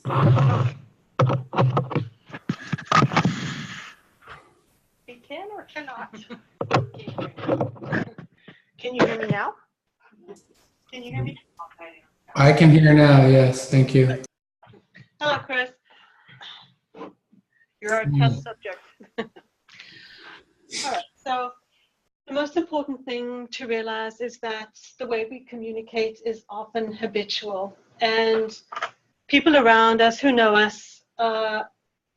He can or cannot. Can you hear me now? Can you hear me? I can hear now, yes, thank you. Hello, Chris. You're our test subject. All right, so the most important thing to realize is that the way we communicate is often habitual, and people around us who know us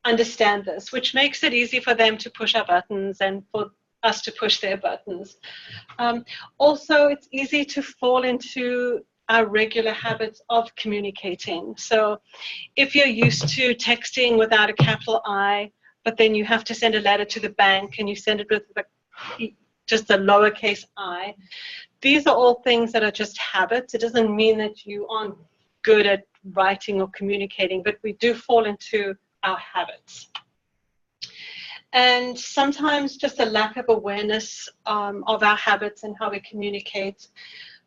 understand this, which makes it easy for them to push our buttons and for us to push their buttons. Also, it's easy to fall into our regular habits of communicating. So if you're used to texting without a capital I, but then you have to send a letter to the bank and you send it with just a lowercase I, these are all things that are just habits. It doesn't mean that you aren't good at writing or communicating, but we do fall into our habits. And sometimes just a lack of awareness of our habits and how we communicate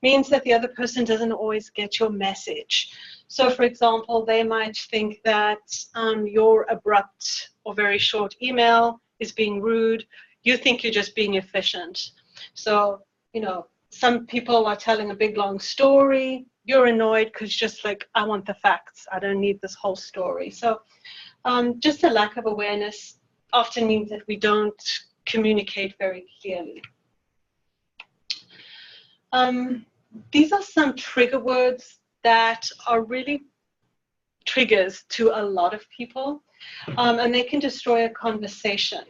means that the other person doesn't always get your message. So for example, they might think that your abrupt or very short email is being rude. You think you're just being efficient. So, you know, some people are telling a big long story. You're annoyed because just like, I want the facts. I don't need this whole story. So just a lack of awareness often means that we don't communicate very clearly. These are some trigger words that are really triggers to a lot of people, and they can destroy a conversation.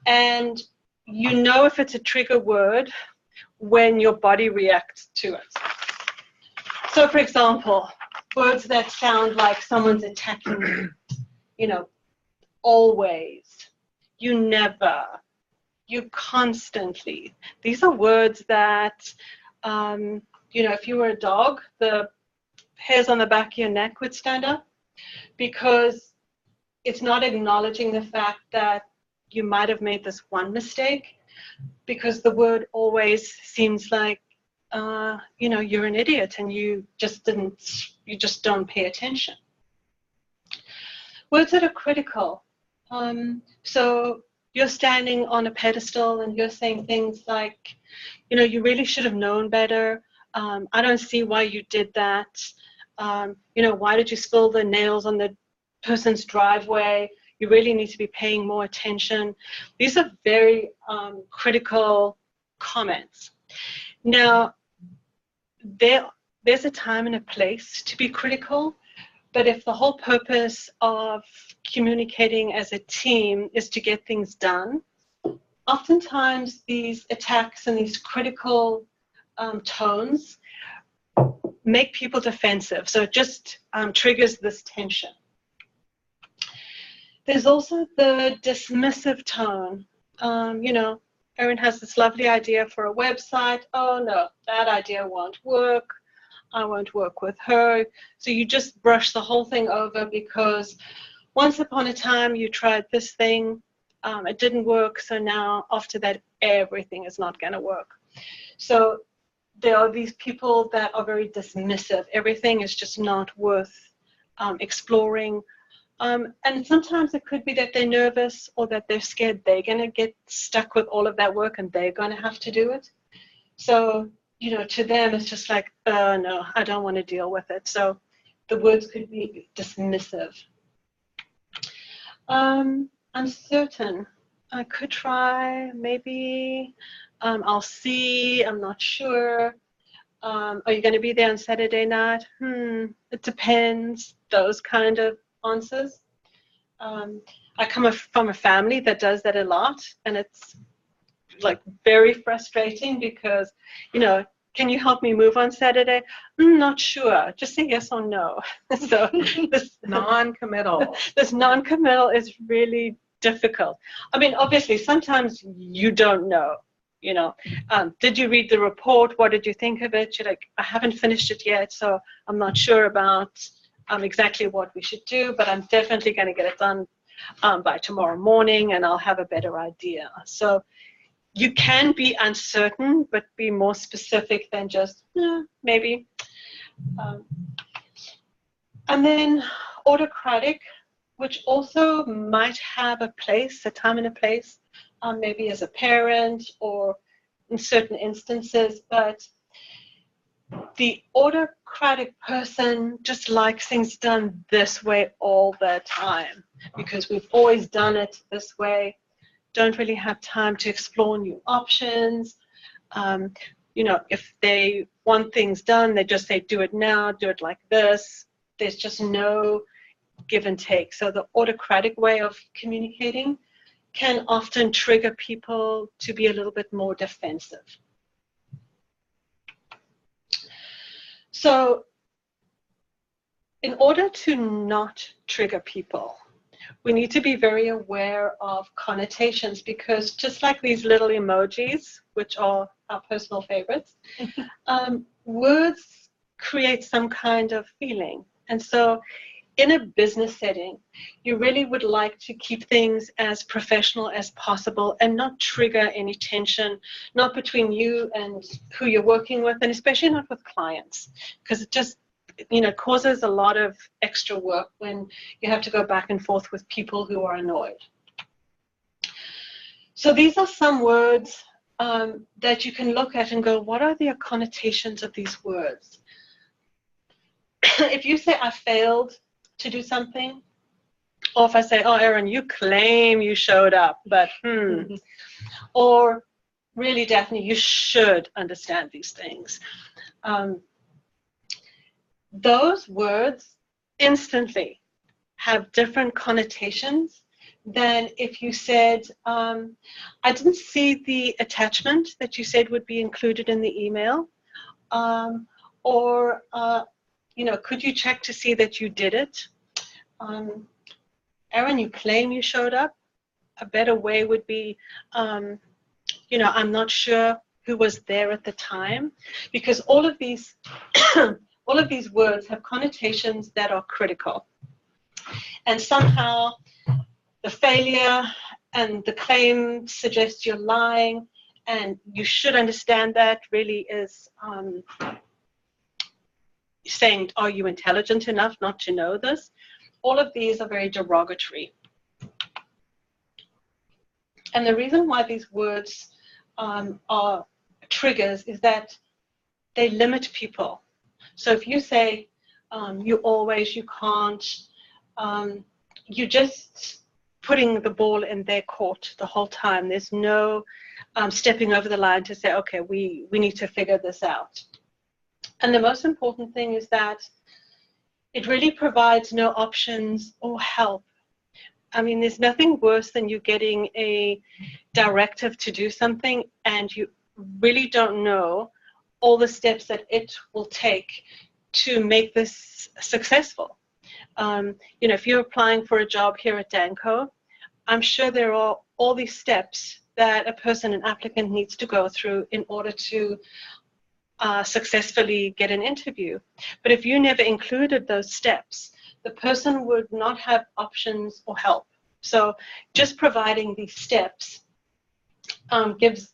And you know if it's a trigger word when your body reacts to it. So for example, words that sound like someone's attacking you, you know, always, you never, you constantly. These are words that, you know, if you were a dog, the hairs on the back of your neck would stand up, because it's not acknowledging the fact that you might have made this one mistake, because the word always seems like, you know, you're an idiot and you just don't pay attention. Words that are critical. So you're standing on a pedestal and you're saying things like, you know, you really should have known better. I don't see why you did that. You know, why did you spill the nails on the person's driveway? You really need to be paying more attention. These are very critical comments. Now, there's a time and a place to be critical, but if the whole purpose of communicating as a team is to get things done, oftentimes these attacks and these critical tones make people defensive. So it just triggers this tension. There's also the dismissive tone. You know, Erin has this lovely idea for a website. Oh no, that idea won't work. I won't work with her. So you just brush the whole thing over because once upon a time you tried this thing, it didn't work, so now after that everything is not going to work. So there are these people that are very dismissive. Everything is just not worth exploring. And sometimes it could be that they're nervous or that they're scared they're going to get stuck with all of that work and they're going to have to do it. So, you know, to them it's just like, no, I don't want to deal with it. So the words could be dismissive. Uncertain. I could try, maybe, I'll see, I'm not sure. Are you going to be there on Saturday night? It depends. Those kind of answers. I come from a family that does that a lot, and it's like very frustrating because, you know, can you help me move on Saturday? Not sure. Just say yes or no. So this non-committal. This non-committal is really difficult. I mean, obviously, sometimes you don't know. You know, did you read the report? What did you think of it? You're like, I haven't finished it yet, so I'm not sure about exactly what we should do, but I'm definitely going to get it done by tomorrow morning, and I'll have a better idea. So you can be uncertain, but be more specific than just maybe. And then autocratic, which also might have a place, a time and a place, maybe as a parent or in certain instances, but the autocratic person just likes things done this way all the time because we've always done it this way, don't really have time to explore new options. You know, if they want things done, they just say, do it now, do it like this. There's just no give and take. So the autocratic way of communicating can often trigger people to be a little bit more defensive. So in order to not trigger people, we need to be very aware of connotations, because just like these little emojis, which are our personal favorites, words create some kind of feeling. And so in a business setting, you really would like to keep things as professional as possible and not trigger any tension, not between you and who you're working with, and especially not with clients, because it just, you know, causes a lot of extra work when you have to go back and forth with people who are annoyed. So these are some words that you can look at and go, what are the connotations of these words? If you say, I failed to do something, or if I say, oh, Erin, you claim you showed up, but or really, Daphne, you should understand these things. Those words instantly have different connotations than if you said, I didn't see the attachment that you said would be included in the email, or you know, could you check to see that you did it? Erin, you claim you showed up. A better way would be, you know, I'm not sure who was there at the time, because all of these all of these words have connotations that are critical. And somehow the failure and the claim suggests you're lying, and you should understand that really is saying, are you intelligent enough not to know this? All of these are very derogatory. And the reason why these words are triggers is that they limit people. So if you say, you always, you can't, you're just putting the ball in their court the whole time. There's no stepping over the line to say, okay, we need to figure this out. And the most important thing is that it really provides no options or help. I mean, there's nothing worse than you getting a directive to do something and you really don't know all the steps that it will take to make this successful. You know, if you're applying for a job here at Danco, I'm sure there are all these steps that a person, an applicant, needs to go through in order to successfully get an interview. But if you never included those steps, the person would not have options or help. So just providing these steps gives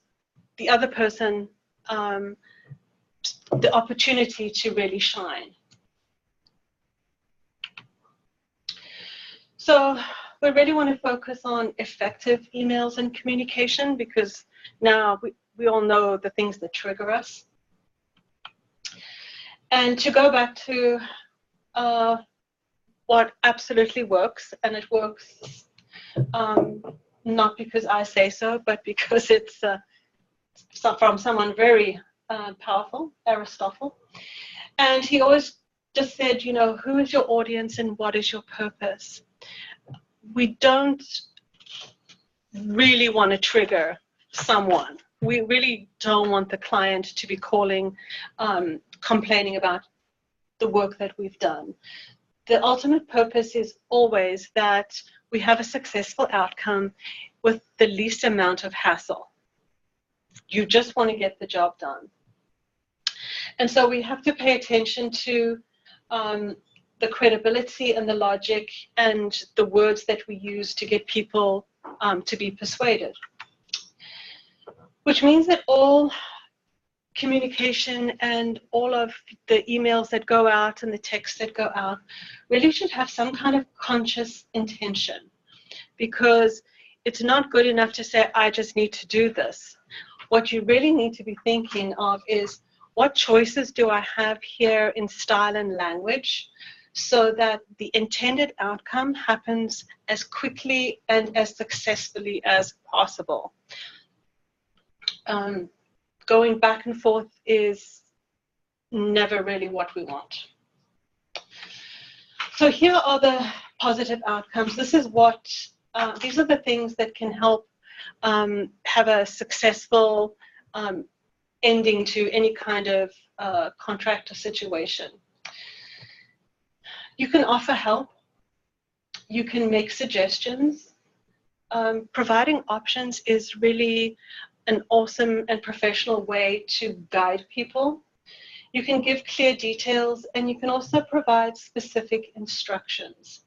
the other person the opportunity to really shine. So we really want to focus on effective emails and communication, because now we all know the things that trigger us. And to go back to what absolutely works, and it works not because I say so, but because it's from someone very powerful, Aristotle. And he always just said, you know, who is your audience and what is your purpose? We don't really want to trigger someone. We really don't want the client to be calling, complaining about the work that we've done. The ultimate purpose is always that we have a successful outcome with the least amount of hassle. You just want to get the job done. And so we have to pay attention to the credibility and the logic and the words that we use to get people to be persuaded. Which means that all communication and all of the emails that go out and the texts that go out really should have some kind of conscious intention, because it's not good enough to say, I just need to do this. What you really need to be thinking of is, what choices do I have here in style and language so that the intended outcome happens as quickly and as successfully as possible. Going back and forth is never really what we want. So here are the positive outcomes. This is what, these are the things that can help have a successful ending to any kind of contract or situation. You can offer help. You can make suggestions. Providing options is really an awesome and professional way to guide people. You can give clear details, and you can also provide specific instructions.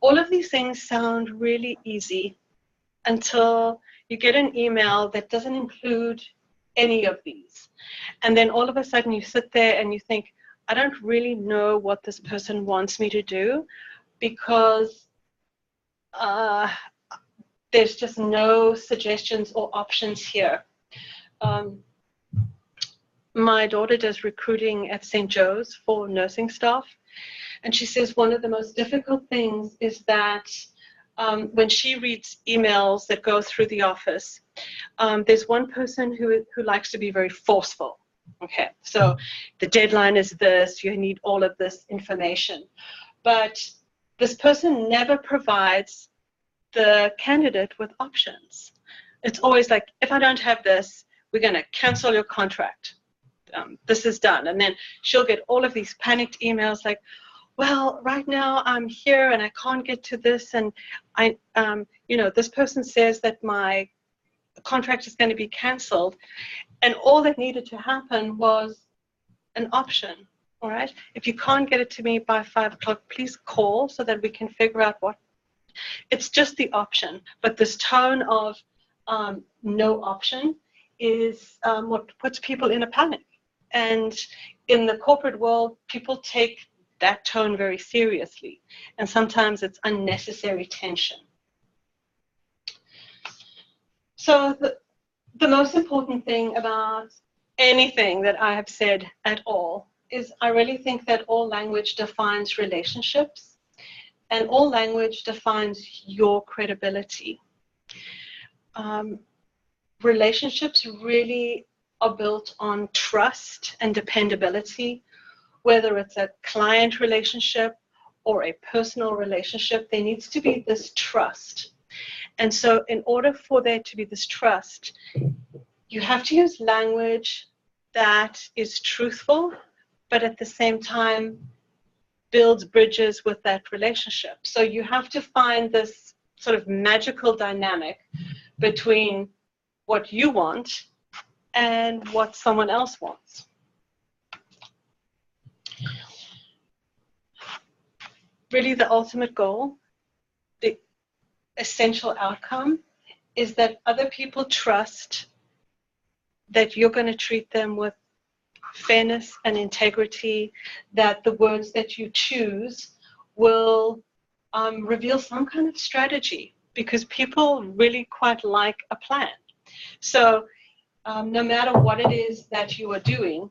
All of these things sound really easy until you get an email that doesn't include any of these. And then all of a sudden you sit there and you think, I don't really know what this person wants me to do, because there's just no suggestions or options here. My daughter does recruiting at St. Joe's for nursing staff, and she says one of the most difficult things is that when she reads emails that go through the office, there's one person who likes to be very forceful. Okay, so the deadline is this, you need all of this information. But this person never provides the candidate with options. It's always like, if I don't have this, we're going to cancel your contract. This is done. And then she'll get all of these panicked emails like, well, right now I'm here and I can't get to this, and I, this person says that my contract is going to be canceled, and all that needed to happen was an option. All right. If you can't get it to me by 5 o'clock, please call so that we can figure out what. It's just the option, but this tone of no option is what puts people in a panic. And in the corporate world, people take that tone very seriously, and sometimes it's unnecessary tension. So the most important thing about anything that I have said at all is I really think that all language defines relationships, and all language defines your credibility. Relationships really are built on trust and dependability. Whether it's a client relationship or a personal relationship, there needs to be this trust. And so in order for there to be this trust, you have to use language that is truthful, but at the same time builds bridges with that relationship. So you have to find this sort of magical dynamic between what you want and what someone else wants. Really, the ultimate goal, the essential outcome, is that other people trust that you're going to treat them with fairness and integrity, that the words that you choose will reveal some kind of strategy, because people really quite like a plan. So no matter what it is that you are doing,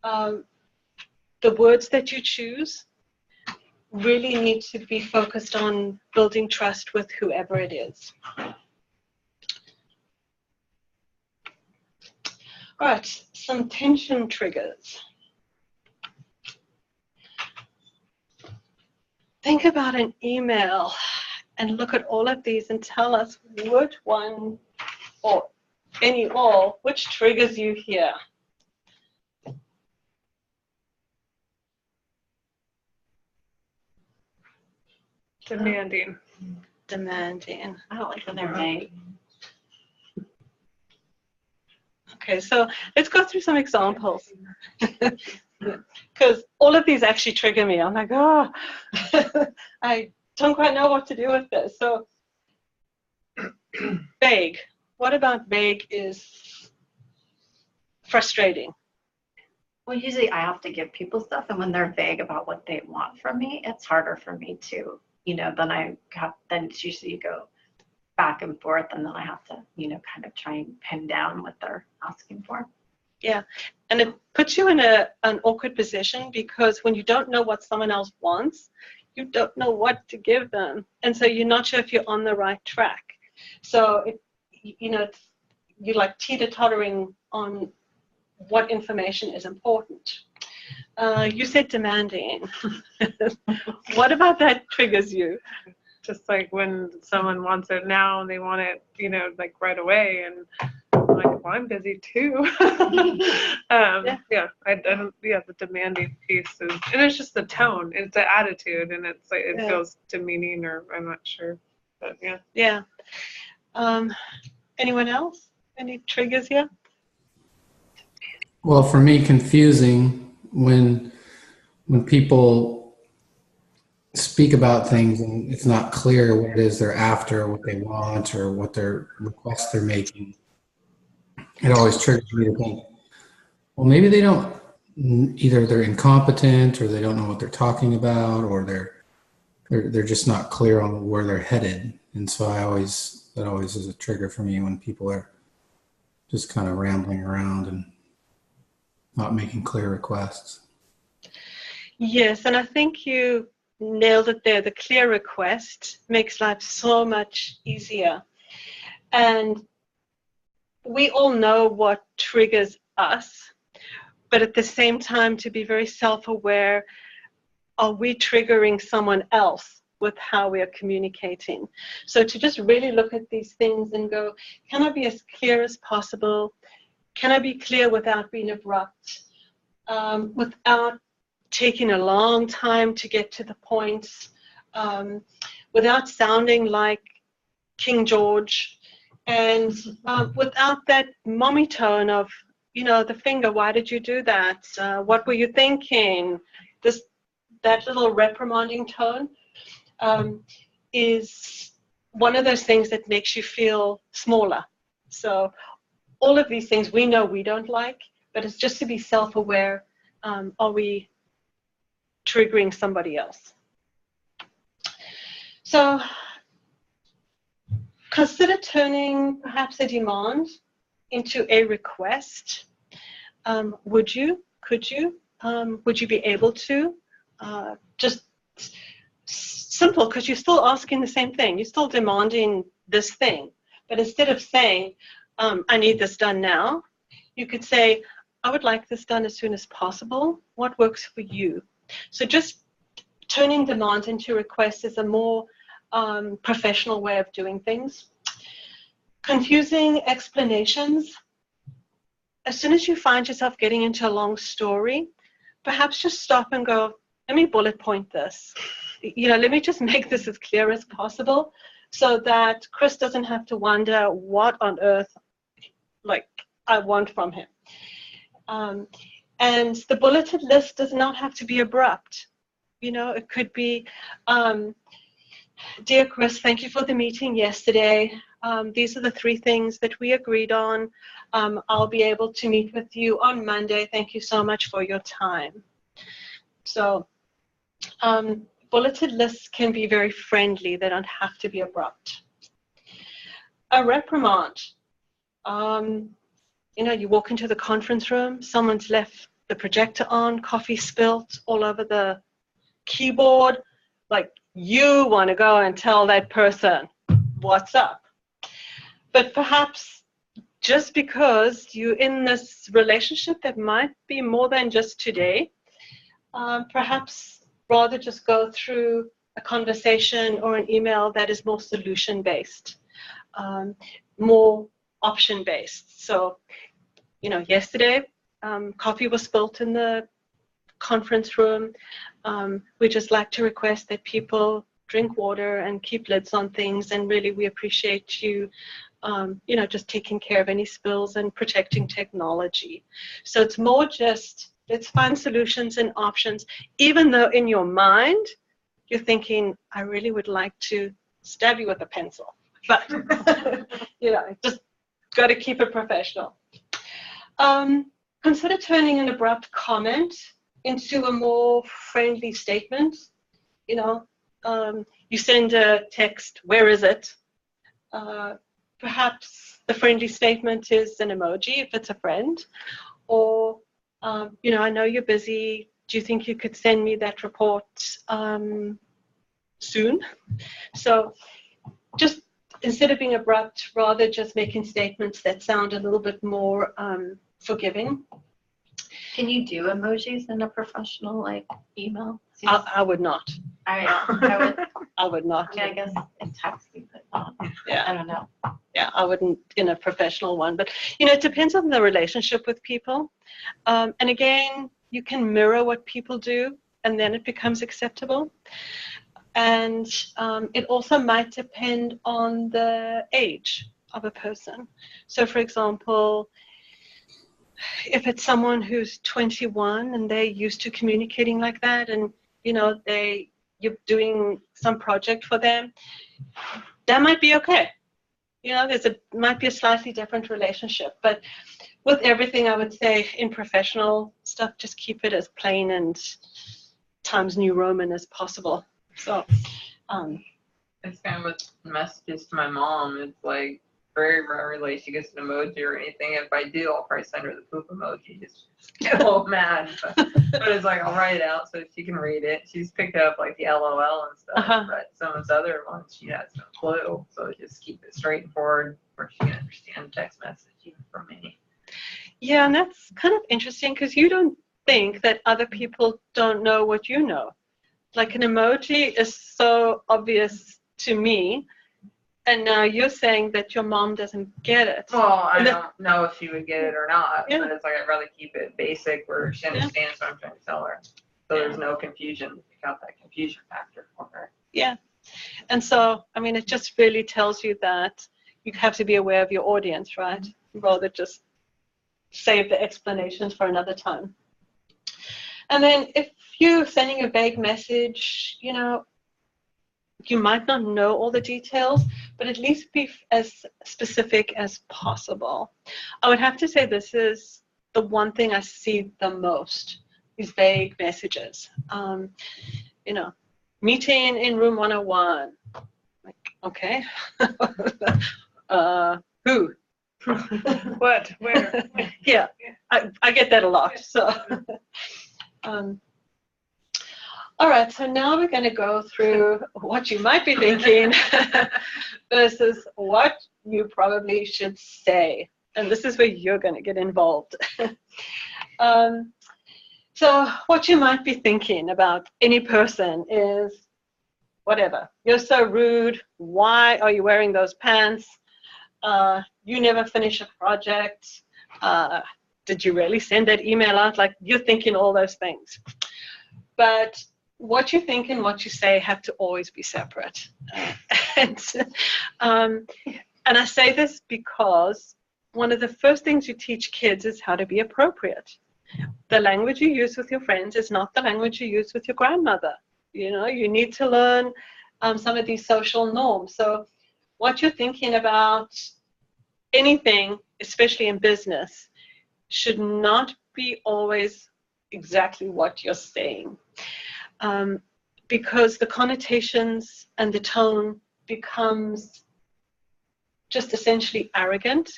the words that you choose really need to be focused on building trust with whoever it is. All right, some tension triggers. Think about an email and look at all of these and tell us which one, or any all, which triggers you here. Demanding. Demanding. I don't like when they're vague. Okay, so let's go through some examples. Because all of these actually trigger me. I'm like, oh, I don't quite know what to do with this. So vague. What about vague is frustrating. Well, usually I have to give people stuff, and when they're vague about what they want from me, it's harder for me to, then it's usually you go back and forth, and then I have to, kind of try and pin down what they're asking for. Yeah, and it puts you in an awkward position, because when you don't know what someone else wants, you don't know what to give them, and so you're not sure if you're on the right track. So you're like teeter-tottering on what information is important. You said demanding. What about that triggers you? Just like when someone wants it now and they want it, like right away, and I'm like, well, I'm busy too. The demanding piece is, and it's just the tone, it's the attitude, and it's like it feels demeaning, or I'm not sure, but yeah. Yeah. Anyone else? Any triggers here? Well, for me, confusing when people speak about things and it's not clear what it is they're after, what they want, or what their requests they're making. It always triggers me to think, well, maybe they don't, either they're incompetent, or they don't know what they're talking about, or they're just not clear on where they're headed. And so that always is a trigger for me when people are just kind of rambling around and not making clear requests. Yes, and I think you nailed it there. The clear request makes life so much easier. And we all know what triggers us, but at the same time, to be very self-aware, are we triggering someone else with how we are communicating? So to just really look at these things and go, can I be as clear as possible? Can I be clear without being abrupt? Without taking a long time to get to the point, without sounding like King George, and without that mommy tone of, the finger, why did you do that? What were you thinking? That little reprimanding tone is one of those things that makes you feel smaller. So all of these things we know we don't like, but it's just to be self-aware. Are we triggering somebody else? So consider turning perhaps a demand into a request. Would you? Could you? Would you be able to? Just simple, because you're still asking the same thing. You're still demanding this thing. But instead of saying, I need this done now, you could say, I would like this done as soon as possible. What works for you? So just turning demand into requests is a more professional way of doing things. Confusing explanations. As soon as you find yourself getting into a long story, perhaps just stop and go, let me bullet point this. Let me just make this as clear as possible, so that Chris doesn't have to wonder what on earth I want from him. And the bulleted list does not have to be abrupt. It could be, dear Chris, thank you for the meeting yesterday. These are the 3 things that we agreed on. I'll be able to meet with you on Monday. Thank you so much for your time. So bulleted lists can be very friendly. They don't have to be abrupt. A reprimand. You walk into the conference room, someone's left the projector on, coffee spilt all over the keyboard. Like, you want to go and tell that person what's up. But perhaps just because you're in this relationship that might be more than just today, perhaps rather just go through a conversation or an email that is more solution-based, more option-based. So, yesterday, coffee was spilt in the conference room. We just like to request that people drink water and keep lids on things, and really we appreciate you, just taking care of any spills and protecting technology. So it's more just, let's find solutions and options, even though in your mind you're thinking, I really would like to stab you with a pencil, but just got to keep it professional. consider turning an abrupt comment into a more friendly statement. You know, you send a text, where is it? Perhaps the friendly statement is an emoji if it's a friend, or, you know, I know you're busy. Do you think you could send me that report soon? So just instead of being abrupt, rather just making statements that sound a little bit more forgiving. Can you do emojis in a professional like email? I would not. I would not. mean, I guess in texting, but not. Yeah. I don't know. Yeah, I wouldn't in a professional one. But, you know, it depends on the relationship with people. And again, you can mirror what people do, and then it becomes acceptable. And it also might depend on the age of a person. So, for example, if it's someone who's 21 and they're used to communicating like that, and, you know, you're doing some project for them, that might be okay. You know, might be a slightly different relationship, but with everything, I would say in professional stuff, just keep it as plain and Times New Roman as possible. So, it's kind of with messages to my mom. It's like very rarely she gets an emoji or anything. If I do, I'll probably send her the poop emoji. Just get all mad, but it's like I'll write it out so she can read it. She's picked up like the LOL and stuff, but some of those other ones she has no clue. So just keep it straightforward, where she can understand the text message even from me. Yeah, and that's kind of interesting because you don't think that other people don't know what you know. Like an emoji is so obvious to me, and now you're saying that your mom doesn't get it. Well, I don't know if she would get it or not, Yeah. but it's like I'd rather keep it basic where she understands what I'm trying to tell her. So there's no confusion. Pick out that confusion factor for her. Yeah. And so, I mean, it just really tells you that you have to be aware of your audience, right? Rather just save the explanations for another time. And then if you're sending a vague message, you know, you might not know all the details, but at least be as specific as possible. I would have to say this is the one thing I see the most, these vague messages. You know, meeting in room 101. Like, okay. Who? What? Where? Yeah, I get that a lot. So, all right, so now we're going to go through what you might be thinking versus what you probably should say. And this is where you're going to get involved. So what you might be thinking about any person is, whatever, you're so rude. Why are you wearing those pants? You never finish a project. Did you really send that email out? Like, you're thinking all those things. But what you think and what you say have to always be separate. And I say this because one of the first things you teach kids is how to be appropriate. The language you use with your friends is not the language you use with your grandmother. You know, you need to learn some of these social norms. So what you're thinking about anything, especially in business, should not be always exactly what you're saying. Because the connotations and the tone becomes just essentially arrogant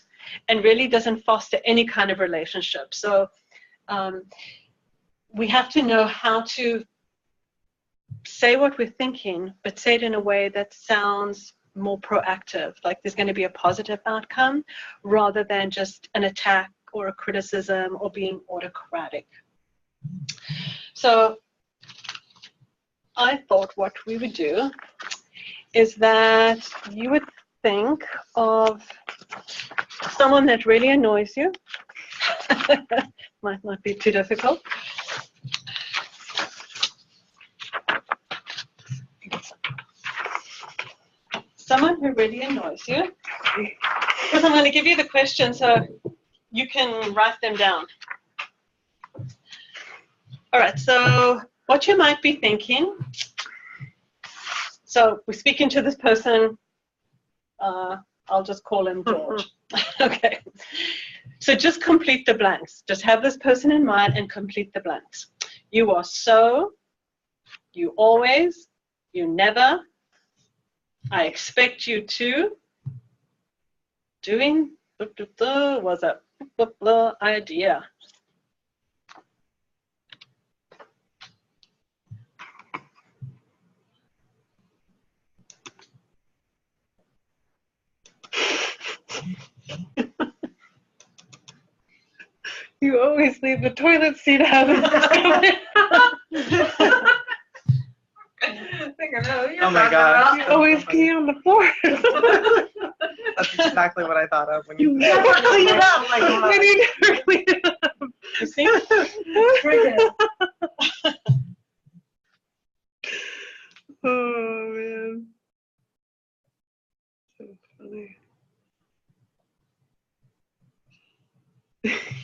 and really doesn't foster any kind of relationship. So we have to know how to say what we're thinking, but say it in a way that sounds more proactive, like there's going to be a positive outcome rather than just an attack or a criticism or being autocratic. So I thought what we would do is that you would think of someone that really annoys you. Might not be too difficult. Someone who really annoys you. Because I'm going to give you the question so you can write them down. All right, so what you might be thinking. So we're speaking to this person. I'll just call him George. Okay. So just complete the blanks. Just have this person in mind and complete the blanks. You are so, you always, you never, I expect you to, doing, was a idea. You always leave the toilet seat out. I think I know who you're Oh my talking gosh. You about. always pee on the floor. That's exactly what I thought of when You you never clean it up. Like, When you never clean it up. You see? Oh man. So funny.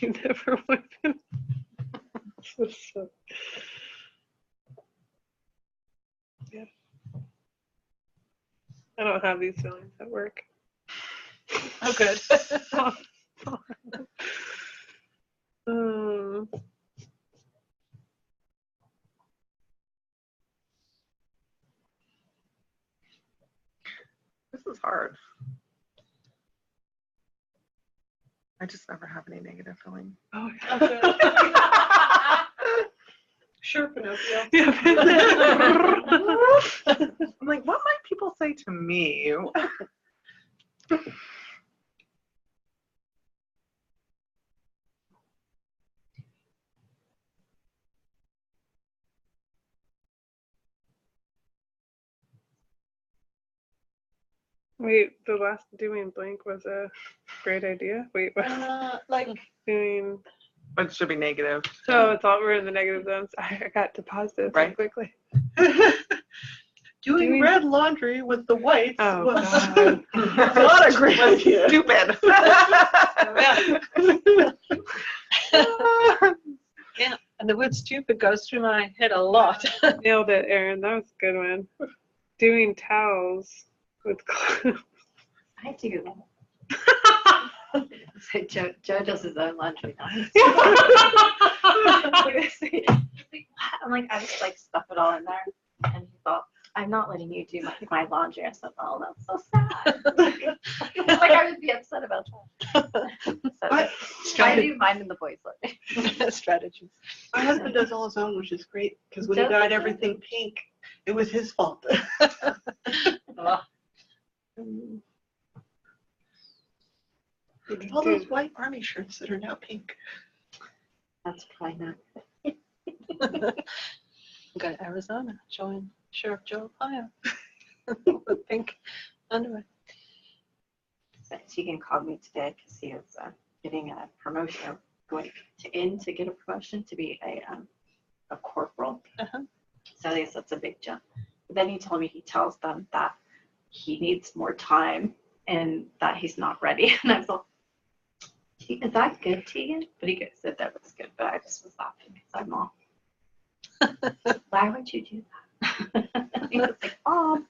You never went in. So, yeah. I don't have these feelings at work. Oh, good. Um, This is hard. I just never have any negative feeling. oh, Oh, good. Sure, Pinocchio. yeah. I'm like, what might people say to me? Wait, the last doing blank was a great idea. Wait, what? Like, Doing. But it should be negative. Oh, it's all we're in the negative zones. I got to positive so Right. quickly. Doing red laundry with the whites Oh was God. not a great idea. Stupid. yeah, and the word stupid goes through my head a lot. Nailed it, Erin. That was a good one. Doing towels with clothes. I do. So Joe does his own laundry now. I'm like, I just like stuff it all in there. And he thought, I'm not letting you do my laundry. I said, oh, that's so sad. Like I would be upset about that. So I do mine in the boys' laundry. Strategies. My husband does all his own, which is great because when he Does dyed he? everything pink, it was his fault. All those white army shirts that are now pink. That's probably not. Go to Arizona, join Sheriff Joe Arpaio with pink underwear. So Tegan called me today because he was getting a promotion, going to get a promotion to be a corporal. Uh-huh. So I guess that's a big jump. But then he told me he tells them that he needs more time and that he's not ready. And I was like, is that good, Tegan? But he said that was good, but I just was laughing because I'm all, why would you do that? He was like, Mom.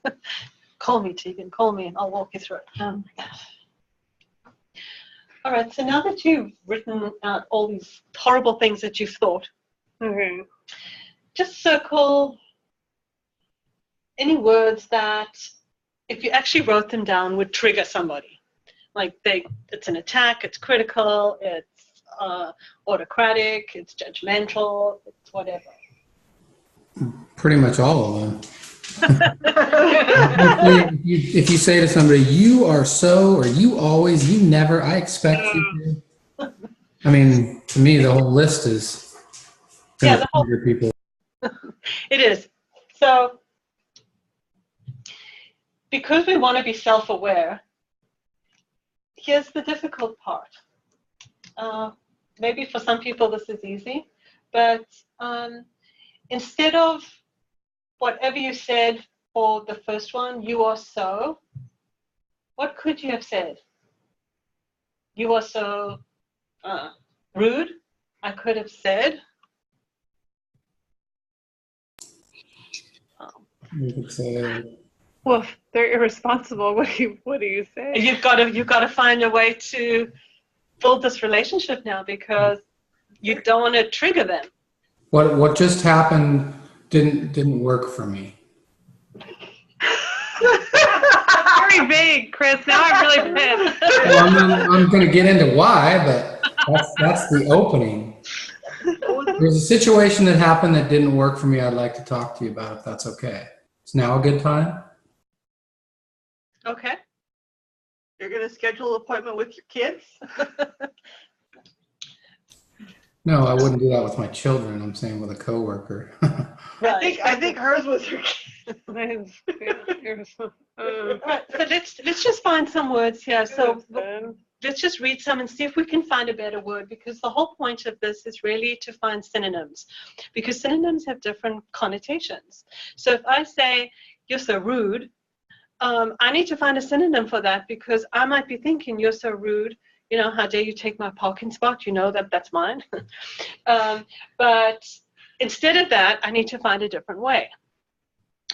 Call me, Tegan. Call me, and I'll walk you through it. Oh my gosh. All right. So now that you've written out all these horrible things that you've thought, Okay. just circle any words that, if you actually wrote them down, would trigger somebody. Like it's an attack, it's critical, it's autocratic, it's judgmental, it's whatever. Pretty much all of them. If you say to somebody, you are so, or you always, you never, I expect you to. I mean, to me, the whole list is Yeah, the whole- trigger people. It is. So, because we want to be self-aware, here's the difficult part. Maybe for some people this is easy, but instead of whatever you said for the first one, you are so, what could you have said? You are so rude. I could have said. You could say, Well, if they're irresponsible, what do you say? You've got to find a way to build this relationship now because you don't want to trigger them. What just happened didn't work for me. Very vague, Chris. Now I'm really pissed. Well, I'm going to get into why, but that's the opening. There's a situation that happened that didn't work for me. I'd like to talk to you about if that's okay. Is now a good time? Okay. You're gonna schedule an appointment with your kids? No, I wouldn't do that with my children. I'm saying with a coworker. I think hers was her kid. Right. So let's just find some words here. So let's just read some and see if we can find a better word, because the whole point of this is really to find synonyms, because synonyms have different connotations. So if I say, you're so rude, I need to find a synonym for that, because I might be thinking, you're so rude, you know, how dare you take my parking spot, you know that's mine. But instead of that, I need to find a different way.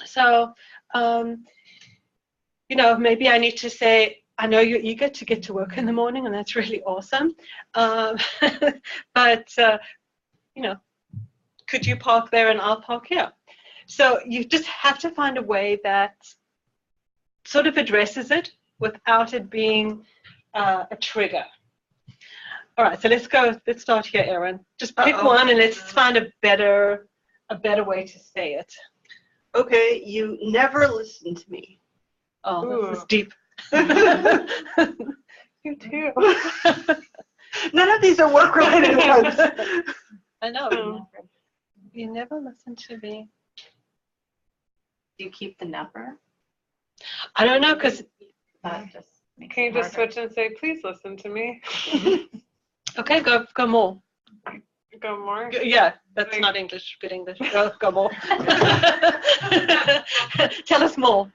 So, you know, maybe I need to say, I know you're eager to get to work in the morning, and that's really awesome. But, you know, could you park there and I'll park here? So you just have to find a way that sort of addresses it without it being a trigger. All right, so let's start here, Erin. Just pick one and let's find a better way to say it. Okay, you never listen to me. Oh, this is deep. You too. None of these are work-related ones. I know. You never listen to me. Do you keep the never? I don't know, because That just makes Can you it just harder. switch and say, please listen to me? okay, go more. Go more. Yeah, that's not English. Good English. Go more. Tell us more.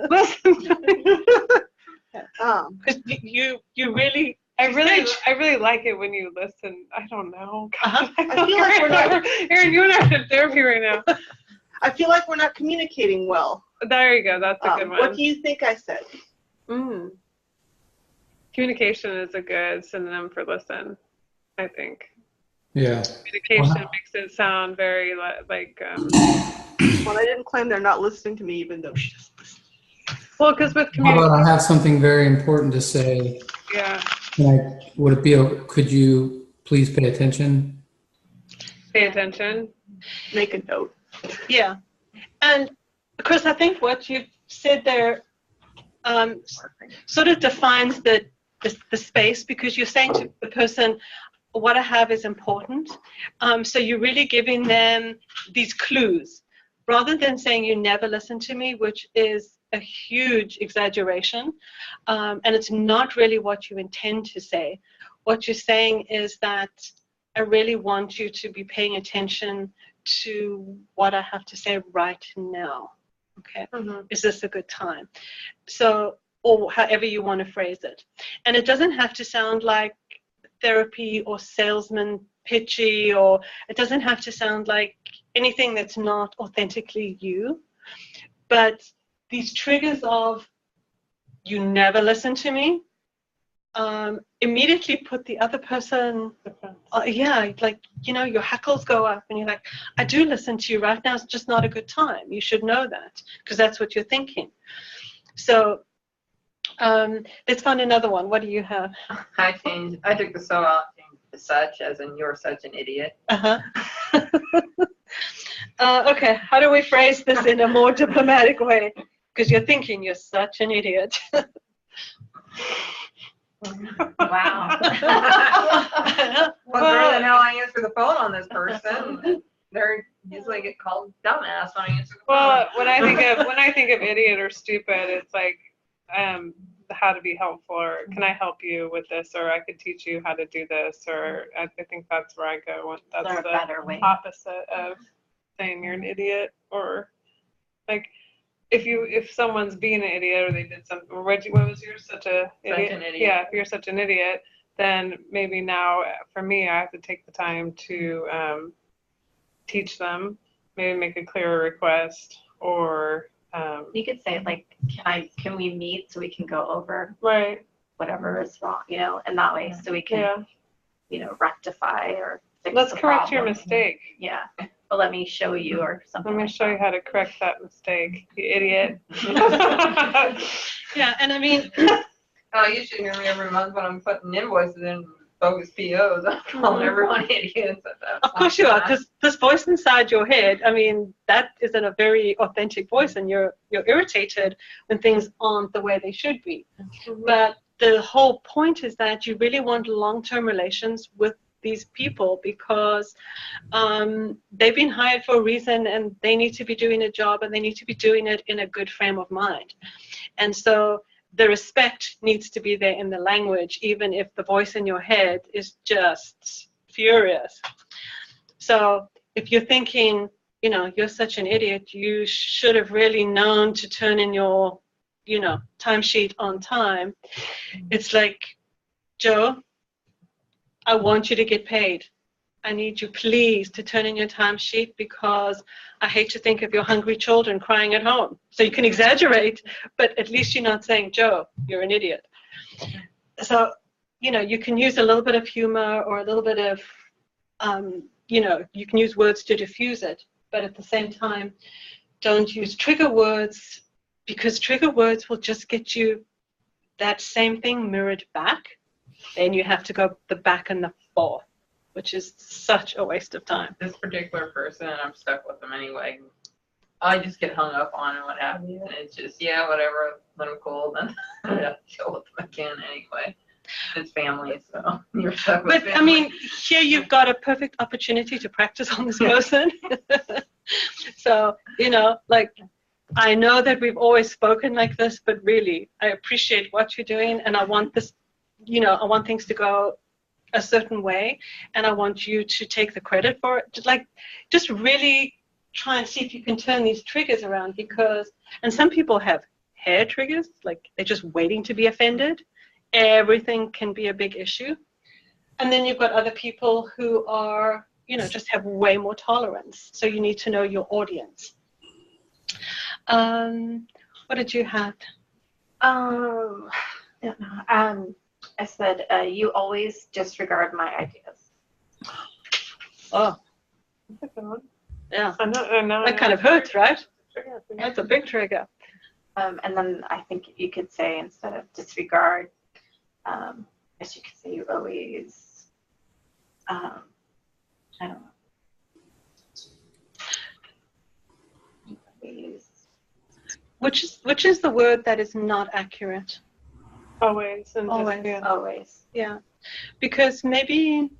Listen to me. Because you really. I really like it when you listen. I don't know. Uh-huh. I feel like we're not. Aaron, you and I are in therapy right now. I feel like we're not communicating well. There you go. That's a good one. What do you think I said? Communication is a good synonym for listen, I think. Yeah. Communication Wow. makes it sound very like. Well, I didn't claim they're not listening to me, even though she doesn't listen. Well, because with How communication, about I have something very important to say? yeah, Could you please pay attention? pay attention. Make a note. Yeah. And Chris, I think what you've said there sort of defines the space, because you're saying to the person, what I have is important. So you're really giving them these clues rather than saying you never listen to me, which is a huge exaggeration. And it's not really what you intend to say. What you're saying is that I really want you to be paying attention to what I have to say right now. Okay. Is this a good time? So, or however you want to phrase it. And it doesn't have to sound like therapy or salesman pitchy, or it doesn't have to sound like anything that's not authentically you. But these triggers of you never listen to me immediately put the other person, like, you know, your hackles go up and you're like, I do listen to you right now, it's just not a good time. You should know that, because that's what you're thinking. So let's find another one. What do you have? I took the so out, changed to such, as in you're such an idiot. Okay, how do we phrase this in a more diplomatic way? Because you're thinking you're such an idiot. Wow. Well, better than how I answer the phone on this person. They're usually get called dumbass when I answer the phone. Well, when I think of idiot or stupid, it's like how to be helpful, or can I help you with this, or I could teach you how to do this, or I think that's where I go. That's Is there a the better way? opposite of saying you're an idiot, or like if someone's being an idiot or they did something, or what was you're such an idiot. Yeah, if you're such an idiot, then maybe now for me I have to take the time to teach them, maybe make a clearer request, or You could say like, can we meet so we can go over right. whatever is wrong, you know, and that way so we can, Yeah. you know, rectify or fix Let's the correct your problem. mistake. Yeah. But let me show you or something. Let me like show you that. how to correct that mistake, you idiot. Yeah, and I mean, Oh, you should hear me every month when I'm putting invoices in bogus POs. I'm calling everyone idiots at that of course you are, because this voice inside your head, I mean, that isn't a very authentic voice, and you're irritated when things aren't the way they should be. But the whole point is that you really want long-term relations with these people, because they've been hired for a reason, and they need to be doing a job, and they need to be doing it in a good frame of mind. And so the respect needs to be there in the language, even if the voice in your head is just furious. So if you're thinking, you know, you're such an idiot, you should have really known to turn in your, you know, timesheet on time. It's like, Joe, I want you to get paid. I need you, please, to turn in your timesheet, because I hate to think of your hungry children crying at home. So you can exaggerate, but at least you're not saying, Joe, you're an idiot. So, you know, you can use a little bit of humor or a little bit of, you know, you can use words to diffuse it, but at the same time, don't use trigger words, because trigger words will just get you that same thing mirrored back. Then you have to go the back and the forth, which is such a waste of time. This particular person, I'm stuck with them anyway. I just get hung up on and what have you, and it's just, yeah, whatever, let them cool, then I have to deal with them again anyway. It's family, so you're stuck with But family. I mean, here you've got a perfect opportunity to practice on this person. So, you know, like, I know that we've always spoken like this, but really, I appreciate what you're doing, and I want this, you know, I want things to go a certain way, and I want you to take the credit for it. Just really try and see if you can turn these triggers around, because, and some people have hair triggers, like they're just waiting to be offended. Everything can be a big issue. And then you've got other people who are, you know, just have way more tolerance. So you need to know your audience. What did you have? I said, you always disregard my ideas. Oh, That's a good one. yeah. I know, That kind of hurts, right? Trigger. That's a big trigger. And then I think you could say, instead of disregard, I guess you could say you always, I don't know. Always. Which is the word that is not accurate? Always. And Always. Just, yeah. Always. Yeah, because maybe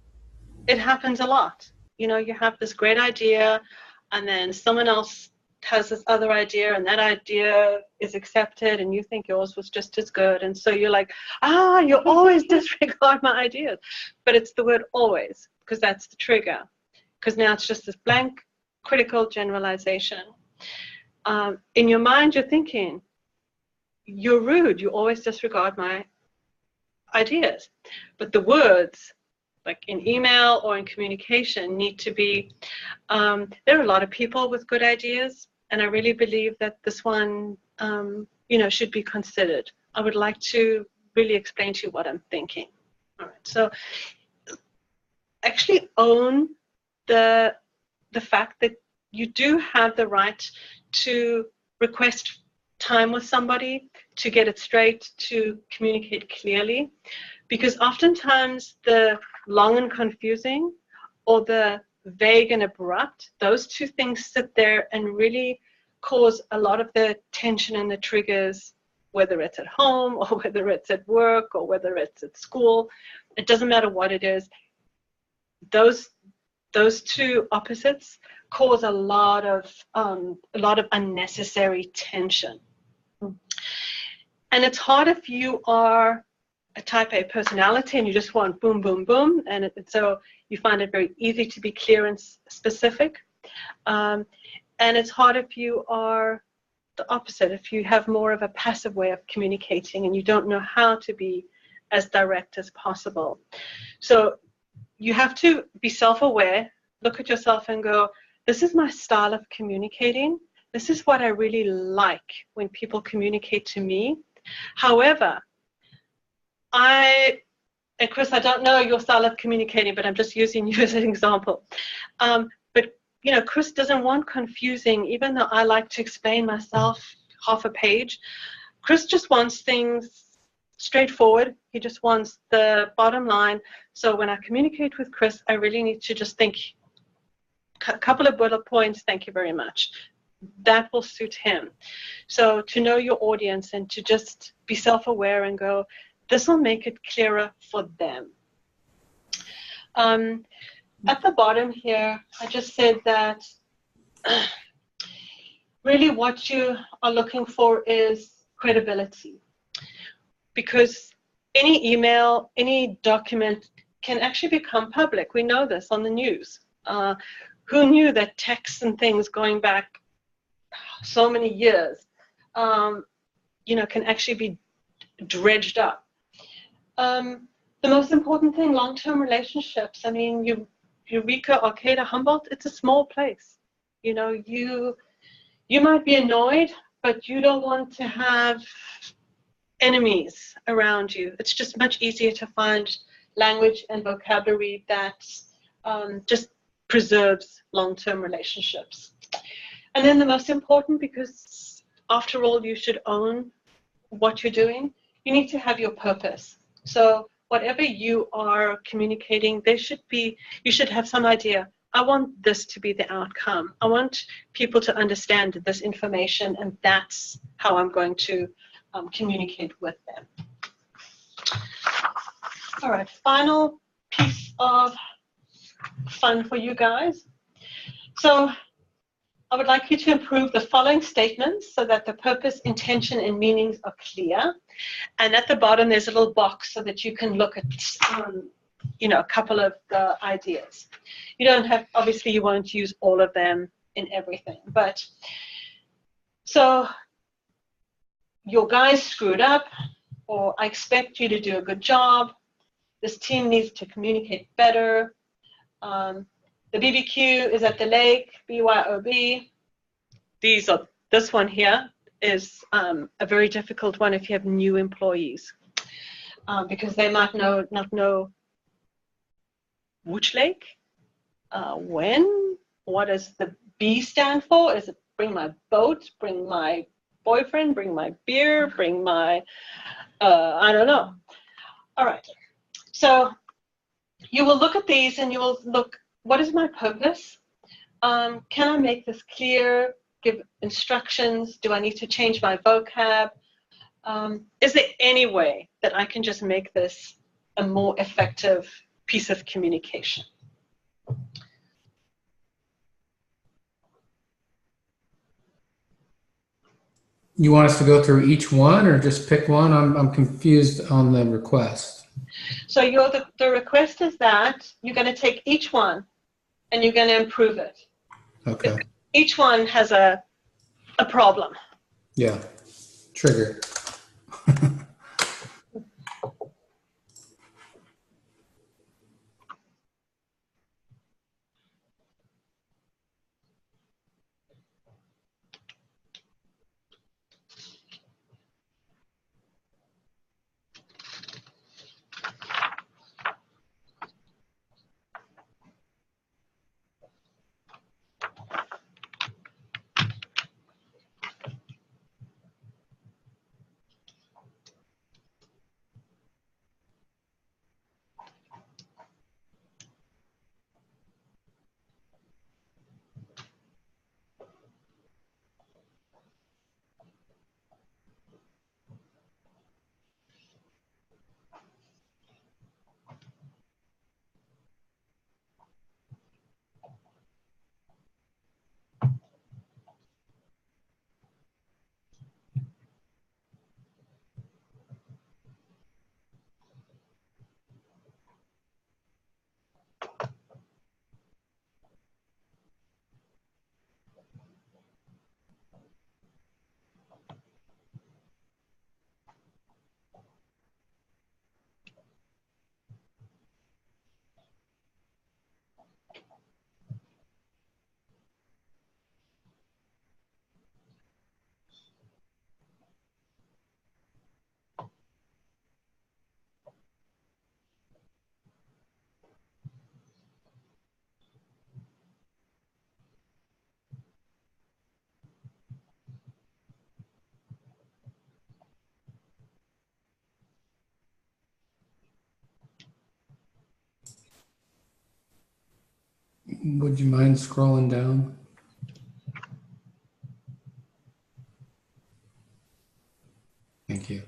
it happens a lot. You know, you have this great idea, and then someone else has this other idea, and that idea is accepted, and you think yours was just as good. And so you're like, you always disregard my ideas. But it's the word always, because that's the trigger. Because now it's just this blank, critical generalization. In your mind, you're thinking, you're rude, you always disregard my ideas. But the words, like in email or in communication, need to be, there are a lot of people with good ideas, and I really believe that this one, you know, should be considered. I would like to really explain to you what I'm thinking. All right, so actually own the fact that you do have the right to request time with somebody, to get it straight, to communicate clearly, because oftentimes the long and confusing or the vague and abrupt, those two things sit there and really cause a lot of the tension and the triggers, whether it's at home or whether it's at work or whether it's at school. It doesn't matter what it is. Those two opposites cause a lot of unnecessary tension. And it's hard if you are a type A personality and you just want boom, boom, boom. And so you find it very easy to be clear and specific. And it's hard if you are the opposite, if you have more of a passive way of communicating and you don't know how to be as direct as possible. So you have to be self-aware, look at yourself and go, this is my style of communicating. This is what I really like when people communicate to me. However, and Chris, I don't know your style of communicating, but I'm just using you as an example. But Chris doesn't want confusing, even though I like to explain myself half a page. Chris just wants things straightforward. He just wants the bottom line. So when I communicate with Chris, I really need to just think a couple of bullet points. Thank you very much. That will suit him. So to know your audience and to just be self-aware and go, this will make it clearer for them. At the bottom here, I just said that really what you are looking for is credibility. Because any email, any document can actually become public. We know this on the news. Who knew that texts and things going back so many years, can actually be dredged up? The most important thing, long-term relationships. I mean, Eureka, Arcata, Humboldt, it's a small place. You might be annoyed, but you don't want to have enemies around you. It's just much easier to find language and vocabulary that just preserves long-term relationships. And then the most important, because after all, you should own what you're doing, you need to have your purpose. So whatever you are communicating, you should have some idea. I want this to be the outcome. I want people to understand this information, and that's how I'm going to communicate with them. All right, final piece of fun for you guys. So I would like you to improve the following statements so that the purpose, intention, and meanings are clear. And at the bottom, there's a little box so that you can look at, a couple of the ideas. You don't have, obviously, you won't use all of them in everything. But so your guys screwed up, or I expect you to do a good job. This team needs to communicate better. The BBQ is at the lake, BYOB. This one here is a very difficult one if you have new employees, because they might not know which lake, when, what does the B stand for? Is it bring my boat, bring my boyfriend, bring my beer, bring my, I don't know. All right, so you will look at these and you will look, what is my purpose? Can I make this clear? Give instructions? Do I need to change my vocab? Is there any way that I can just make this a more effective piece of communication? You want us to go through each one or just pick one? I'm confused on the request. So the request is that you're going to take each one and you're going to improve it. Okay. Each one has a problem. Yeah. Trigger. Would you mind scrolling down? Thank you.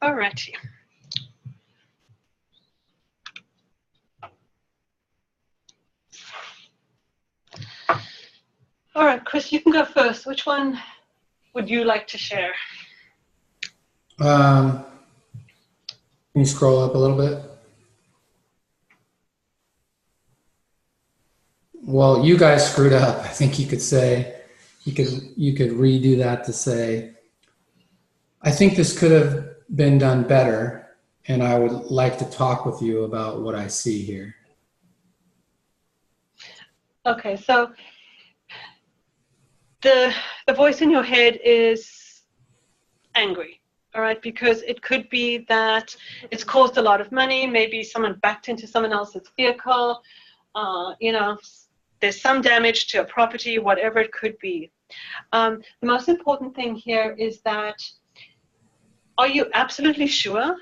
Alrighty. All right, Chris, you can go first. Which one would you like to share? Can you scroll up a little bit? Well, you guys screwed up. I think you could say, you could redo that to say, I think this could have been done better, and I would like to talk with you about what I see here. Okay, so the voice in your head is angry, all right, because it could be that it's caused a lot of money. Maybe someone backed into someone else's vehicle. You know, there's some damage to a property, whatever it could be. The most important thing here is that, are you absolutely sure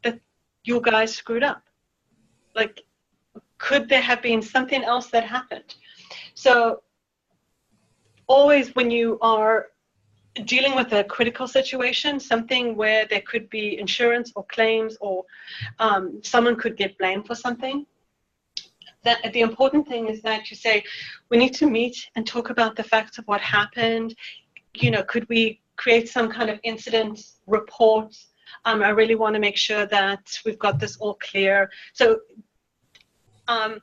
that you guys screwed up? Like, could there have been something else that happened? So always when you are dealing with a critical situation, something where there could be insurance or claims, or someone could get blamed for something, that the important thing is that you say, we need to meet and talk about the facts of what happened. You know, could we create some kind of incident report? I really want to make sure that we've got this all clear. So the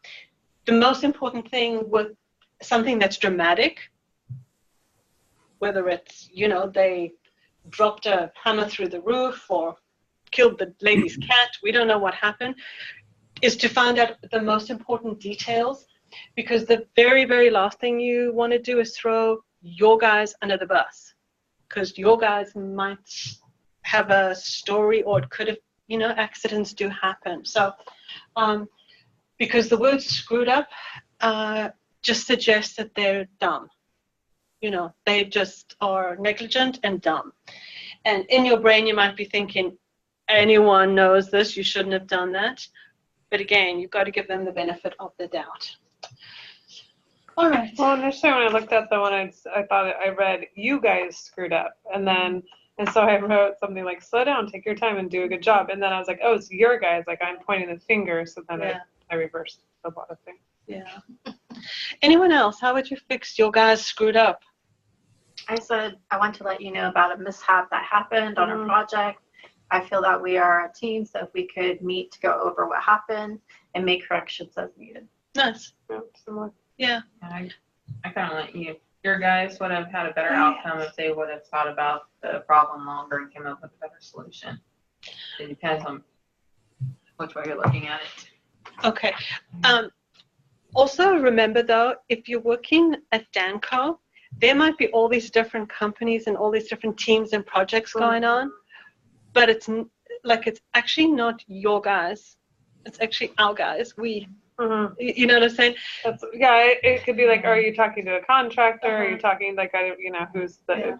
most important thing with something that's dramatic, whether it's, you know, they dropped a hammer through the roof or killed the lady's cat, we don't know what happened, is to find out the most important details, because the very, very last thing you want to do is throw your guys under the bus, because your guys might have a story, or it could have, you know, accidents do happen. So because the word screwed up just suggests that they're dumb. You know, they just are negligent and dumb. And in your brain, you might be thinking, anyone knows this, you shouldn't have done that. But again, you've got to give them the benefit of the doubt. All right. Well, initially when I looked at the one, I thought I read, you guys screwed up. And so I wrote something like, slow down, take your time and do a good job. And then I was like, oh, it's your guys. Like I'm pointing the finger. So then I reversed the lot of things. Yeah. Anyone else? How would you fix your guys screwed up? I said, I want to let you know about a mishap that happened on our project. I feel that we are a team, so if we could meet to go over what happened and make corrections as needed. Nice. Yeah, similar. Yeah. I kind of let your guys would have had a better outcome if they would have thought about the problem longer and came up with a better solution. It depends on which way you're looking at it. Okay. Also remember though, if you're working at Danco, there might be all these different companies and all these different teams and projects going on, but it's actually not your guys. It's actually our guys. We. Mm-hmm. You know what I'm saying? It could be like, are you talking to a contractor? Are you talking like, who's the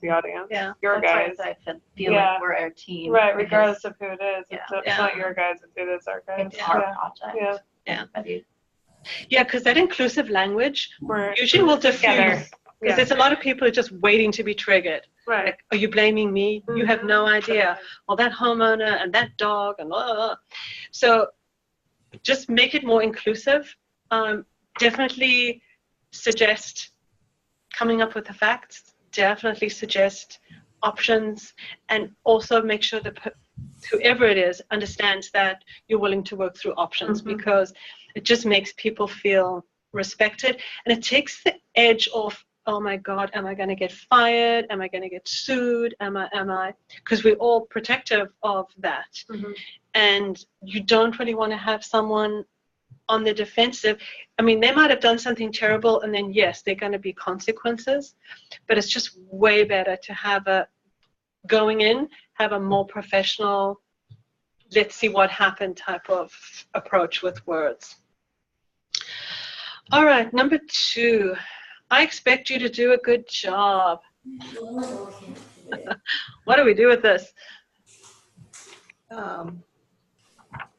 audience? Yeah. Your guys. I feel like we're our team. Right, regardless of who it is. Yeah. It's not your guys, it is our guys. It's our project. Yeah. Yeah. Yeah, because that inclusive language We're usually will together. diffuse. Because there's a lot of people just waiting to be triggered. Right. Like, are you blaming me? You have no idea. Well, that homeowner and that dog and blah, blah, blah. So just make it more inclusive. Definitely suggest coming up with the facts. Definitely suggest options, and also make sure that whoever it is understands that you're willing to work through options, because it just makes people feel respected, and it takes the edge off. Oh my God, am I going to get fired? Am I going to get sued? Am I? Because we're all protective of that. And you don't really want to have someone on the defensive. I mean, they might have done something terrible, and then yes, there are going to be consequences, but it's just way better to have a more professional, let's see what happened type of approach with words. All right, number 2. I expect you to do a good job. What do we do with this?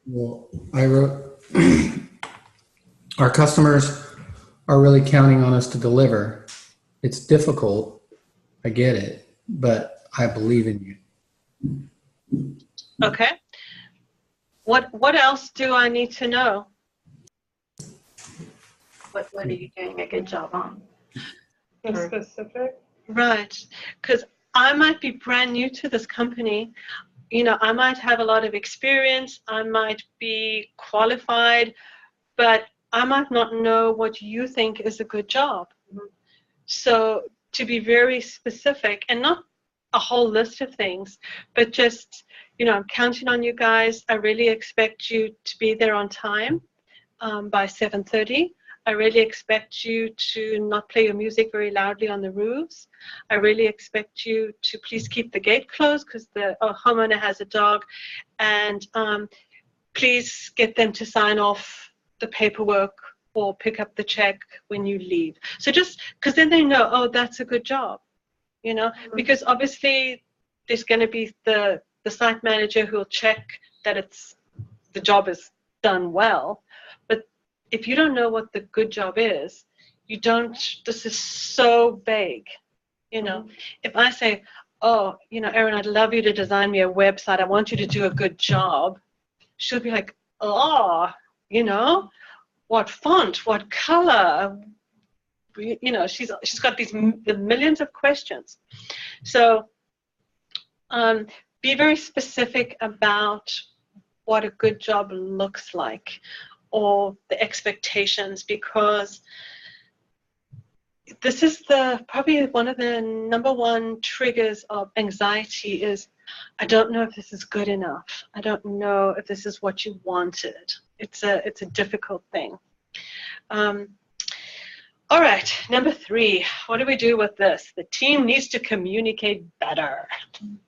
Well, I wrote, our customers are really counting on us to deliver. It's difficult. I get it, but I believe in you. Okay. What else do I need to know? What are you doing a good job on? Specific? Right. Because I might be brand new to this company. You know, I might have a lot of experience. I might be qualified, but I might not know what you think is a good job. So to be very specific, and not a whole list of things, but just, you know, I'm counting on you guys. I really expect you to be there on time by 7:30. I really expect you to not play your music very loudly on the roofs. I really expect you to please keep the gate closed because the homeowner has a dog. And please get them to sign off the paperwork or pick up the check when you leave. So just because then they know, oh, that's a good job, you know, because obviously there's going to be the site manager who will check that the job is done well. But if you don't know what the good job is, this is so vague, you know. If I say, oh, you know, Erin, I'd love you to design me a website. I want you to do a good job. She'll be like, oh, you know, what font, what color, you know, she's got the millions of questions. So be very specific about what a good job looks like, or the expectations, because this is probably one of the number one triggers of anxiety is, I don't know if this is good enough. I don't know if this is what you wanted. It's a difficult thing. All right, number 3. What do we do with this? The team needs to communicate better.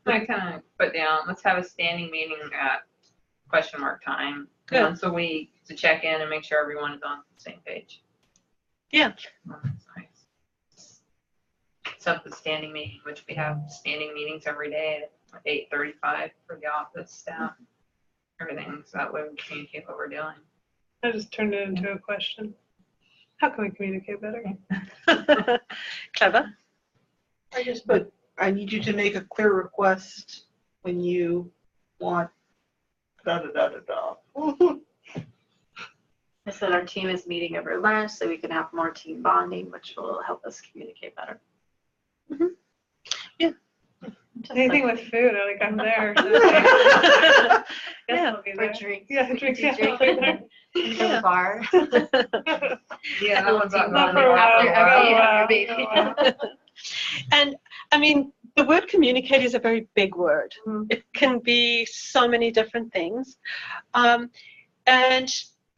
I kind of put down, let's have a standing meeting at question mark time once a week to check in and make sure everyone is on the same page. Yeah. Oh, that's nice. Set up the standing meeting, which we have standing meetings every day 8:35 for the office staff. Everything, so that way we communicate what we're doing. I just turned it into a question. How can we communicate better? Clever. I just put, I need you to make a clear request when you want da da da da da. I said our team is meeting over lunch so we can have more team bonding, which will help us communicate better. Yeah. Just Anything like- with food, I'm there. Yeah. Yes, I'll be Or there. drinks. Yeah, drinks. Do Yeah, I'll be there. Go to the bar. Yeah, that one's not Not going for a after while. a while. Okay, Wow. baby. Wow. And I mean, the word communicate is a very big word. Mhm. It can be so many different things. And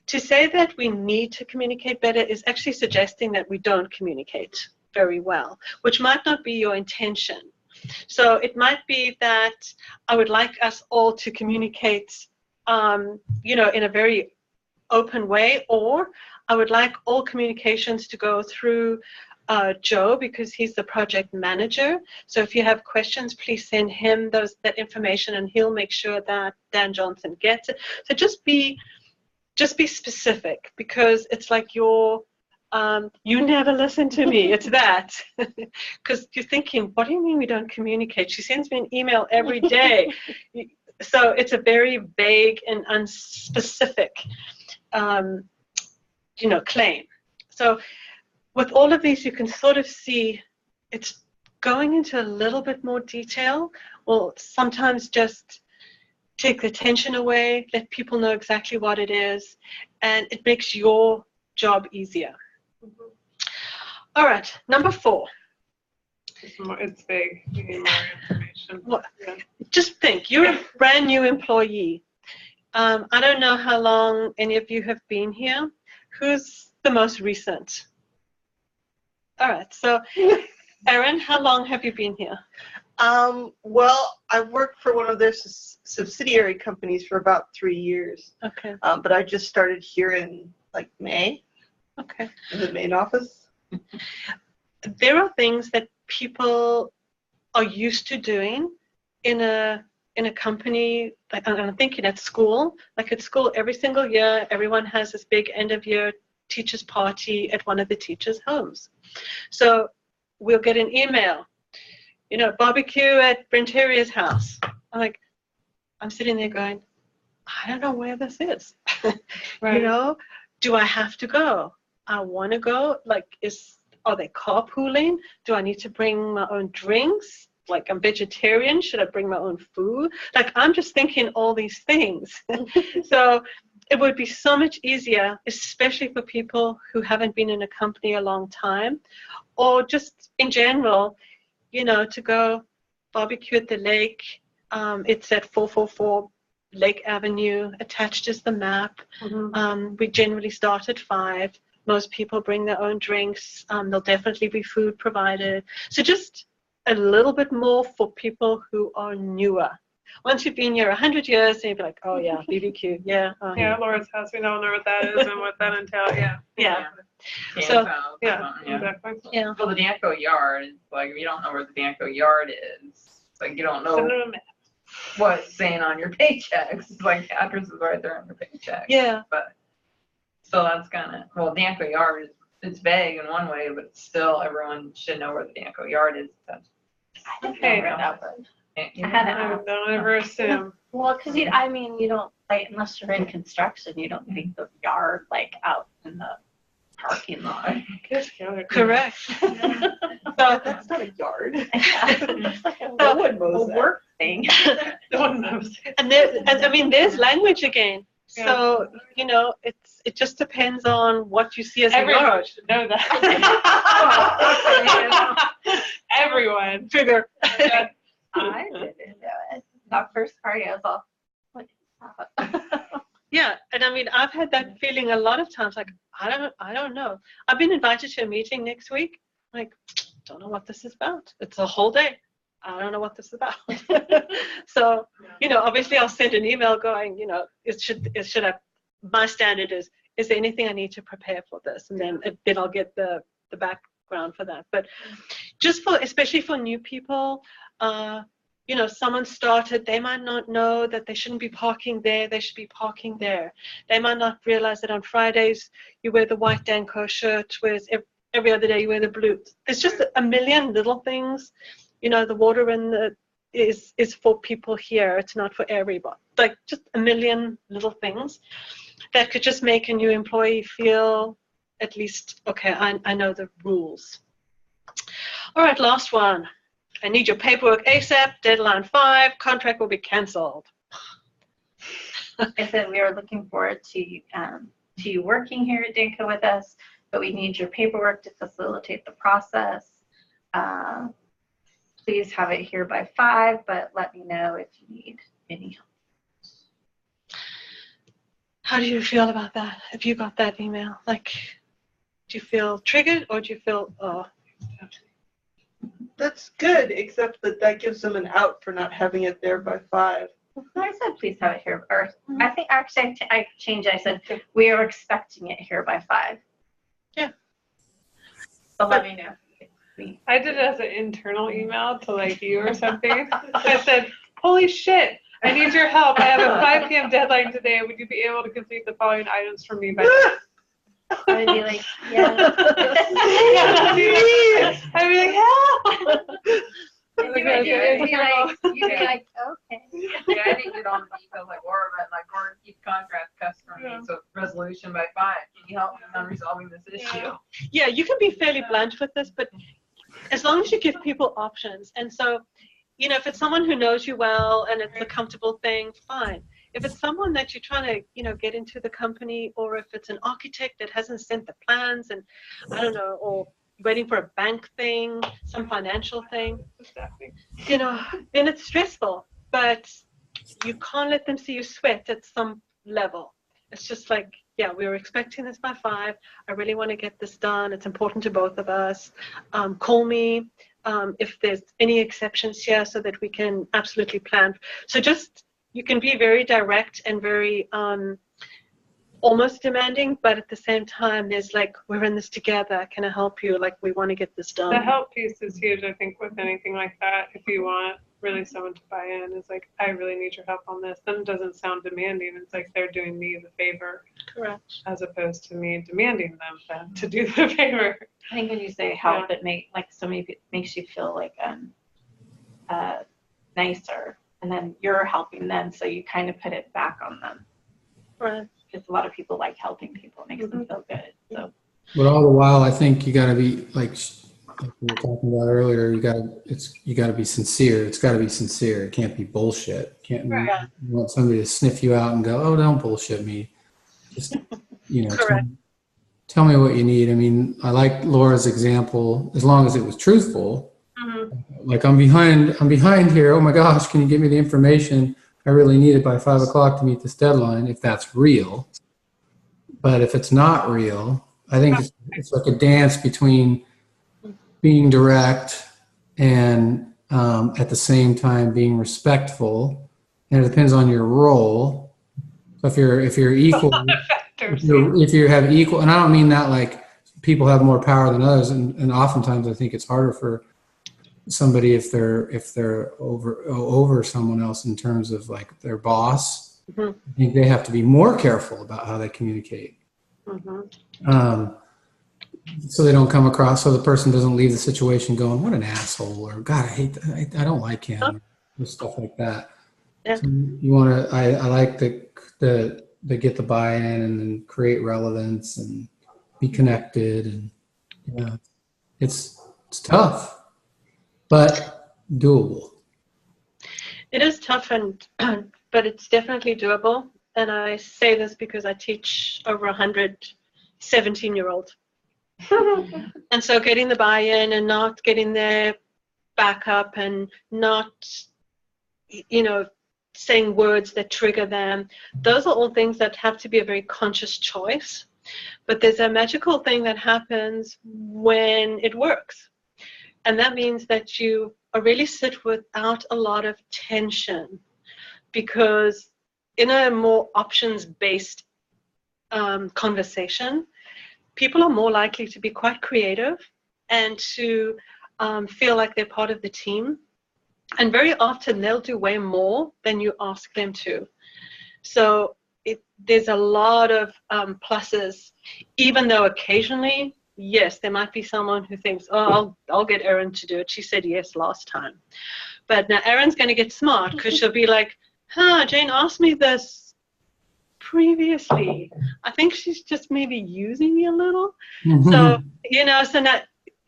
to say that we need to communicate better is actually suggesting that we don't communicate very well, which might not be your intention. So it might be that I would like us all to communicate, in a very open way, or I would like all communications to go through Joe, because he's the project manager. So if you have questions, please send him that information, and he'll make sure that Dan Johnson gets it. So just be specific, because it's like you never listen to me. It's that. Because you're thinking, what do you mean we don't communicate? She sends me an email every day. So it's a very vague and unspecific claim. So with all of these, you can sort of see it's going into a little bit more detail. Well, sometimes just take the tension away, let people know exactly what it is, and it makes your job easier. All right, number 4. It's big. You need more information. What? Yeah. Just think, you're a brand new employee. I don't know how long any of you have been here. Who's the most recent? All right, so Erin, how long have you been here? Well, I worked for one of their subsidiary companies for about 3 years, Okay, but I just started here in May okay. in the main office. There are things that people are used to doing in a company, like I'm thinking at school. Like at school, every single year, everyone has this big end of year teachers party at one of the teachers' homes. So we'll get an email, barbecue at Brentaria's house. I'm sitting there going, I don't know where this is. Right. Do I have to go? I want to go. Are they carpooling? Do I need to bring my own drinks? I'm vegetarian. Should I bring my own food? I'm just thinking all these things. So it would be so much easier, especially for people who haven't been in a company a long time, or just in general, to go barbecue at the lake. It's at 444 Lake Avenue. Attached is the map. We generally start at 5. Most people bring their own drinks. There'll definitely be food provided. So just a little bit more for people who are newer. Once you've been here 100 years, then you'll be like, oh yeah, BBQ, yeah. Yeah, Laura's house. We don't know what that is and what that entails. Yeah. Yeah. Danco, So, Yeah. yeah. Exactly. Yeah. Well, the Danco yard, it's if you don't know where the Danco yard is, it's you don't Send know them a map. what's saying on your paychecks. It's the address is right there on your paycheck. Yeah. But so that's Danco yard it's vague in one way, but still everyone should know where the Danco yard is. That's Okay. That was. you I had know. to Don't ever assume. Well, because you don't unless you're in construction, you don't think of yard out in the parking lot. Correct. So that's not a yard. It's like No a one mows that. work thing. No one knows. And there's language again. So, it just depends on what you see as a Everyone yard. should know that. Everyone. Trigger. I didn't know it. That first party, I was all, what is that? Yeah, and I've had that feeling a lot of times. I don't know. I've been invited to a meeting next week. Don't know what this is about. It's a whole day. I don't know what this is about. So, obviously I'll send an email going, my standard is there anything I need to prepare for this? And then I'll get the background for that. But just especially for new people, someone started, they might not know that they shouldn't be parking there, they should be parking there. They might not realize that on Fridays you wear the white Danco shirt, whereas every other day you wear the blue. There's just a million little things. The water is for people here. It's not for everybody. Like just a million little things that could just make a new employee feel at least, okay, I know the rules. All right, last one. I need your paperwork ASAP, deadline 5, contract will be canceled. I said we are looking forward to you working here at Danco with us, but we need your paperwork to facilitate the process. Please have it here by 5, but let me know if you need any help. How do you feel about that? Have you got that email? Like, do you feel triggered or do you feel, oh? That's good, except that gives them an out for not having it there by 5. I said, please have it here. Or I think actually I changed it. I said, we are expecting it here by 5. Yeah. So let me know. I did it as an internal email to like you or something. I said, holy shit, I need your help. I have a 5 p.m. deadline today. Would you be able to complete the following items for me by then? I'd be like, yeah. I'd be like, help! You'd be like, okay. Yeah, I didn't get on the details like Laura, but like Laura keep contract customer needs a resolution by 5. Can you help me on resolving this issue? Yeah, you can be fairly blunt with this, but as long as you give people options. And so, if it's someone who knows you well and it's a comfortable thing, fine. If it's someone that you're trying to, get into the company, or if it's an architect that hasn't sent the plans and I don't know, or waiting for a bank thing, some financial thing, then it's stressful, but you can't let them see you sweat at some level. It's just like, yeah, we were expecting this by 5. I really want to get this done. It's important to both of us. Call me if there's any exceptions here so that we can absolutely plan. So you can be very direct and very almost demanding, but at the same time, there's like, we're in this together. Can I help you? Like, we want to get this done. The help piece is huge, I think, with anything like that. If you want really someone to buy in, it's like, I really need your help on this. Then it doesn't sound demanding. It's like they're doing me the favor. Correct. As opposed to me demanding them to do the favor. I think when you say help, it makes you feel like nicer, and then you're helping them, so you kind of put it back on them. Right. Because a lot of people like helping people. It makes them feel good. So. But all the while, I think you got to be like we were talking about earlier. You got to be sincere. It's got to be sincere. It can't be bullshit. You want somebody to sniff you out and go, "Oh, don't bullshit me." Just tell me what you need. I mean, I like Laura's example. As long as it was truthful. Mm-hmm. Like I'm behind here. Oh my gosh, can you give me the information? I really need it by 5 o'clock to meet this deadline, if that's real. But if it's not real, I think it's like a dance between being direct and at the same time being respectful. And it depends on your role. So if you're equal, if you have equal, and I don't mean that like people have more power than others, and oftentimes I think it's harder for somebody if they're over someone else in terms of like their boss. Mm-hmm. I think they have to be more careful about how they communicate. Mm-hmm. So they don't come across, so the person doesn't leave the situation going, what an asshole, or God, I don't like him, or stuff like that. Yeah. So you want to, I like the get the buy-in and then create relevance and be connected, and it's tough. But doable. It is tough, but it's definitely doable. And I say this because I teach over 100 17-year-olds. And so getting the buy-in and not getting their backup and not, saying words that trigger them, those are all things that have to be a very conscious choice. But there's a magical thing that happens when it works. And that means that you really sit without a lot of tension, because in a more options-based conversation, people are more likely to be quite creative and to feel like they're part of the team. And very often they'll do way more than you ask them to. So there's a lot of pluses, even though occasionally, yes, there might be someone who thinks, oh, I'll get Erin to do it. She said yes last time. But now Erin's going to get smart because she'll be like, Jane asked me this previously. I think she's just maybe using me a little. So, so now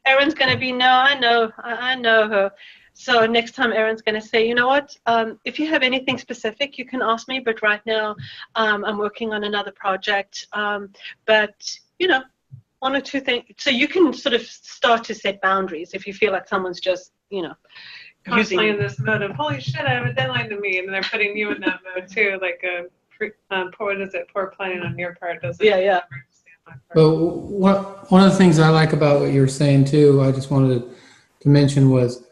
Erin's going to be, no, I know her. So next time Erin's going to say, you know what, if you have anything specific, you can ask me, but right now I'm working on another project. But, one or two things. So you can sort of start to set boundaries if you feel like someone's just, constantly in this mode of, holy shit, I have a deadline to meet. And they're putting you in that mode too, like poor planning on your part. Yeah. But one of the things I like about what you were saying too, I just wanted to mention was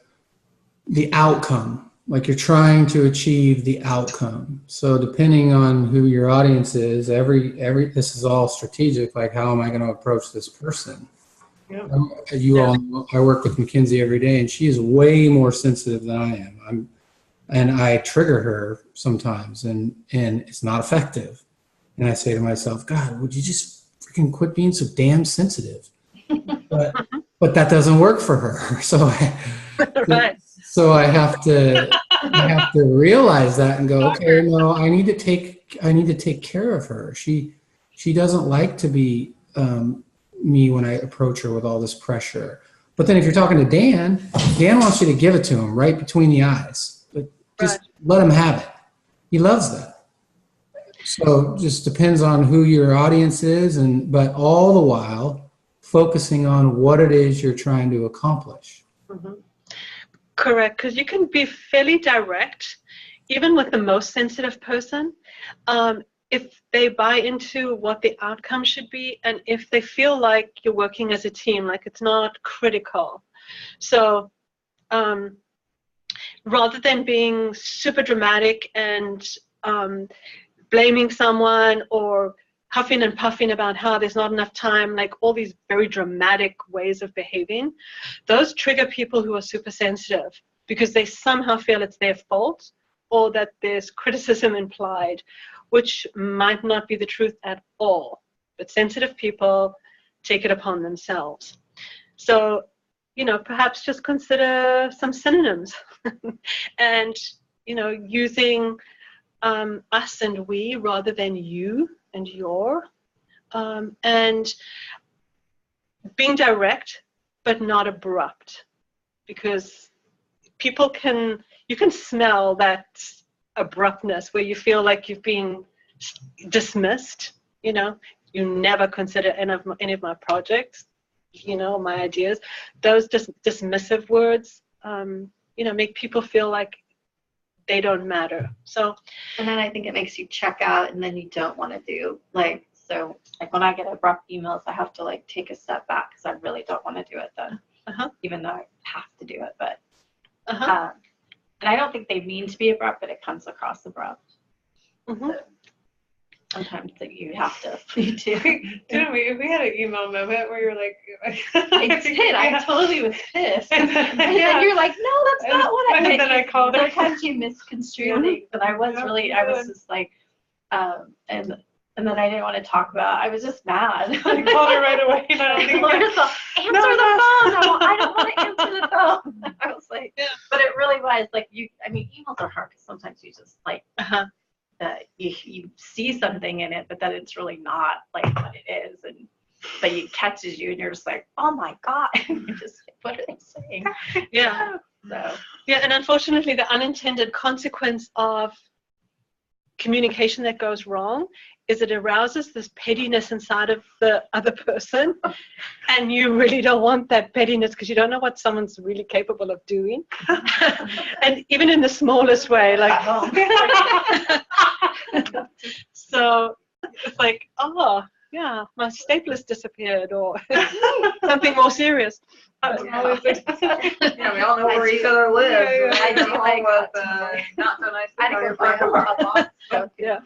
the outcome. Like you're trying to achieve the outcome. So depending on who your audience is, this is all strategic. Like, how am I going to approach this person? Yep. All know, I work with Mackenzie every day, and she is way more sensitive than I am. And I trigger her sometimes, and it's not effective. And I say to myself, God, would you just freaking quit being so damn sensitive? But that doesn't work for her. So Right. So I have to realize that and go, okay, no, I need to take care of her. She doesn't like to be me when I approach her with all this pressure. But then if you're talking to Dan wants you to give it to him right between the eyes. But just let him have it. He loves that. So just depends on who your audience is, but all the while focusing on what it is you're trying to accomplish. Mm-hmm. Correct, because you can be fairly direct, even with the most sensitive person, if they buy into what the outcome should be, and if they feel like you're working as a team, like it's not critical. So rather than being super dramatic and blaming someone or huffing and puffing about how there's not enough time, like all these very dramatic ways of behaving, those trigger people who are super sensitive because they somehow feel it's their fault or that there's criticism implied, which might not be the truth at all. But sensitive people take it upon themselves. So, perhaps just consider some synonyms and, using us and we rather than you and your, and being direct but not abrupt, because you can smell that abruptness where you feel like you've been dismissed. You never consider any of my projects, my ideas. Those just dismissive words, make people feel like they don't matter. So, and then I think it makes you check out, and then you don't want to do so when I get abrupt emails, I have to take a step back because I really don't want to do it then, even though I have to do it. But and I don't think they mean to be abrupt, but it comes across abrupt. Mm-hmm. So sometimes you have to. Didn't we? We had an email moment where you're like, I did. Yeah. I totally was pissed. And then you're like, no, that's not what I meant. And then I called her. Sometimes you misconstrue things, but I was just like, and then I didn't want to talk about it. I was just mad. I called her right away. And I answer the phone. I don't want to answer the phone. I was like, but it really was emails are hard because sometimes you just you see something in it, but then it's really not what it is, but it catches you, and you're just like, oh my god, you're just what are they saying? Yeah. So and unfortunately, the unintended consequence of communication that goes wrong is it arouses this pettiness inside of the other person, and you really don't want that pettiness because you don't know what someone's really capable of doing. And even in the smallest way, so it's like, oh yeah, my stapler's disappeared, or something more serious. We all know where each other lives. Yeah. I do not so nice. I had to go find a Yeah.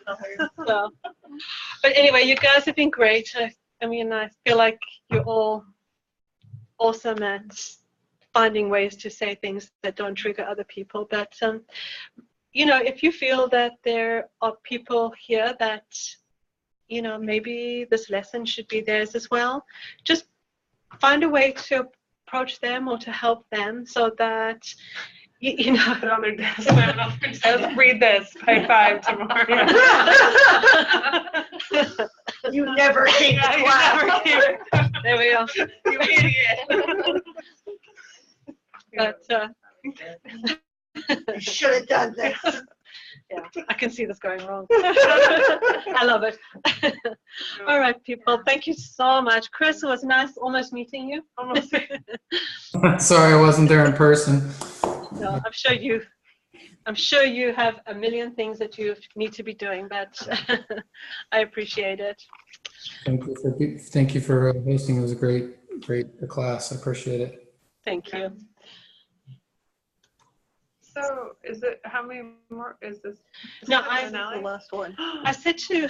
So, but anyway, you guys have been great. I feel like you're all awesome at finding ways to say things that don't trigger other people. But if you feel that there are people here that maybe this lesson should be theirs as well, just find a way to approach them or to help them so that Put it on their desk. Read this. High five tomorrow. You never came to class. There we go. You idiot. But You should have done this. yeah, I can see this going wrong. I love it. All right, people. Thank you so much. Chris, it was nice almost meeting you. Almost. Sorry I wasn't there in person. No, I'm sure you have a million things that you need to be doing, but I appreciate it. Thank you for hosting. It was a great class. I appreciate it. Thank you. So is it, how many more is this? No, the I- finale? The last one. I said to